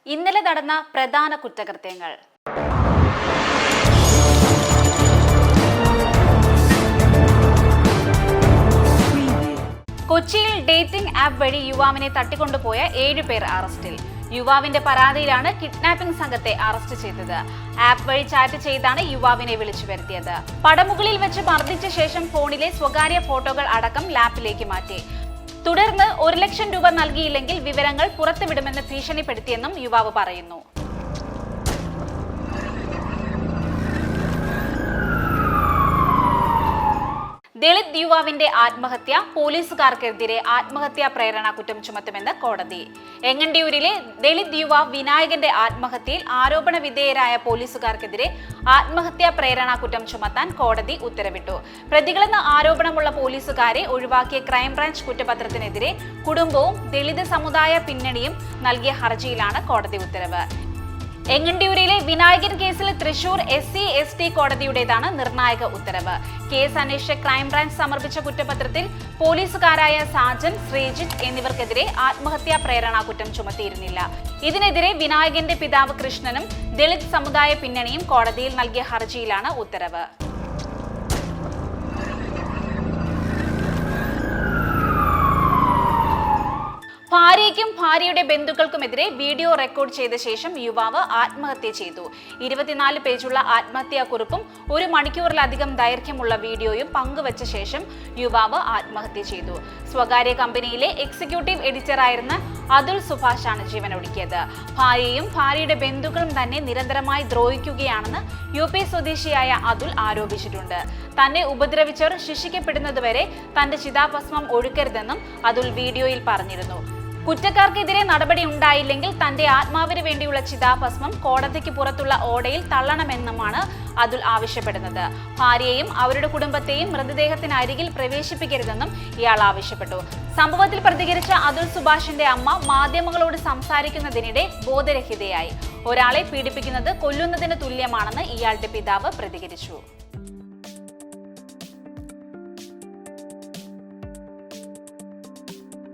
ഇന്നലെ നടന്ന പ്രധാന കുറ്റകൃത്യങ്ങൾ. കൊച്ചിയിൽ ഡേറ്റിംഗ് ആപ്പ് വഴി യുവാവിനെ തട്ടിക്കൊണ്ടുപോയ 7 പേർ അറസ്റ്റിൽ. യുവാവിന്റെ പരാതിയിലാണ് കിഡ്നാപ്പിംഗ് സംഘത്തെ അറസ്റ്റ് ചെയ്തത്. ആപ്പ് വഴി ചാറ്റ് ചെയ്താണ് യുവാവിനെ വിളിച്ചു വരുത്തിയത്. പടമുകളിൽ വെച്ച് മർദ്ദിച്ച ശേഷം ഫോണിലെ സ്വകാര്യ ഫോട്ടോകൾ അടക്കം ലാപ്പിലേക്ക് മാറ്റി. തുടർന്ന് 1 ലക്ഷം രൂപ നൽകിയില്ലെങ്കിൽ വിവരങ്ങൾ പുറത്തുവിടുമെന്ന് ഭീഷണിപ്പെടുത്തിയെന്നും യുവാവ് പറയുന്നു. ദളിത് യുവാവിന്റെ ആത്മഹത്യ, പോലീസുകാർക്കെതിരെ ആത്മഹത്യാ പ്രേരണ കുറ്റം ചുമത്തുമെന്ന് കോടതി. എങ്ങണ്ടിയൂരിലെ ദളിത് യുവാവ് വിനായകന്റെ ആത്മഹത്യയിൽ ആരോപണ വിധേയരായ പോലീസുകാർക്കെതിരെ ആത്മഹത്യാ പ്രേരണ കുറ്റം ചുമത്താൻ കോടതി ഉത്തരവിട്ടു. പ്രതികളെന്ന ആരോപണമുള്ള പോലീസുകാരെ ഒഴിവാക്കിയ ക്രൈംബ്രാഞ്ച് കുറ്റപത്രത്തിനെതിരെ കുടുംബവും ദളിത് സമുദായ പിന്നണിയും നൽകിയ ഹർജിയിലാണ് കോടതി ഉത്തരവ്. എങ്ങണ്ടിയൂരിലെ വിനായകൻ കേസിൽ തൃശൂർ SC/ST കോടതിയുടേതാണ് നിർണായക ഉത്തരവ്. കേസ് അന്വേഷിച്ച ക്രൈംബ്രാഞ്ച് സമർപ്പിച്ച കുറ്റപത്രത്തിൽ പോലീസുകാരായ സാജൻ, ശ്രീജിത്ത് എന്നിവർക്കെതിരെ ആത്മഹത്യാ പ്രേരണ കുറ്റം ചുമത്തിയിരുന്നില്ല. ഇതിനെതിരെ വിനായകന്റെ പിതാവ് കൃഷ്ണനും ദളിത് സമുദായ പിന്നണിയും കോടതിയിൽ നൽകിയ ഹർജിയിലാണ് ഉത്തരവ്. ഭാര്യയ്ക്കും ഭാര്യയുടെ ബന്ധുക്കൾക്കുമെതിരെ വീഡിയോ റെക്കോർഡ് ചെയ്ത ശേഷം യുവാവ് ആത്മഹത്യ ചെയ്തു. 24 പേജുള്ള ആത്മഹത്യാക്കുറിപ്പും 1 മണിക്കൂറിലധികം ദൈർഘ്യമുള്ള വീഡിയോയും പങ്കുവച്ച ശേഷം യുവാവ് ആത്മഹത്യ ചെയ്തു. സ്വകാര്യ കമ്പനിയിലെ എക്സിക്യൂട്ടീവ് എഡിറ്ററായിരുന്ന അതുൽ സുഭാഷാണ് ജീവനൊടുക്കിയത്. ഭാര്യയും ഭാര്യയുടെ ബന്ധുക്കളും തന്നെ നിരന്തരമായി ദ്രോഹിക്കുകയാണെന്ന് UP സ്വദേശിയായ അതുൽ ആരോപിച്ചിട്ടുണ്ട്. തന്നെ ഉപദ്രവിച്ചവർ ശിക്ഷിക്കപ്പെടുന്നതുവരെ തന്റെ ചിതാഭസ്മം ഒഴുക്കരുതെന്നും അതുൽ വീഡിയോയിൽ പറഞ്ഞിരുന്നു. കുറ്റക്കാർക്കെതിരെ നടപടി ഉണ്ടായില്ലെങ്കിൽ തന്റെ ആത്മാവിന് വേണ്ടിയുള്ള ചിതാഭസ്മം കോടതിക്ക് പുറത്തുള്ള ഓടയിൽ തള്ളണമെന്നുമാണ് അതുൽ ആവശ്യപ്പെടുന്നത്. ഭാര്യയെയും അവരുടെ കുടുംബത്തെയും മൃതദേഹത്തിന് അരികിൽ പ്രവേശിപ്പിക്കരുതെന്നും ഇയാൾ ആവശ്യപ്പെട്ടു. സംഭവത്തിൽ പ്രതികരിച്ച അതുൽ സുഭാഷിന്റെ അമ്മ മാധ്യമങ്ങളോട് സംസാരിക്കുന്നതിനിടെ ബോധരഹിതയായി. ഒരാളെ പീഡിപ്പിക്കുന്നത് കൊല്ലുന്നതിന് തുല്യമാണെന്ന് ഇയാളുടെ പിതാവ് പ്രതികരിച്ചു.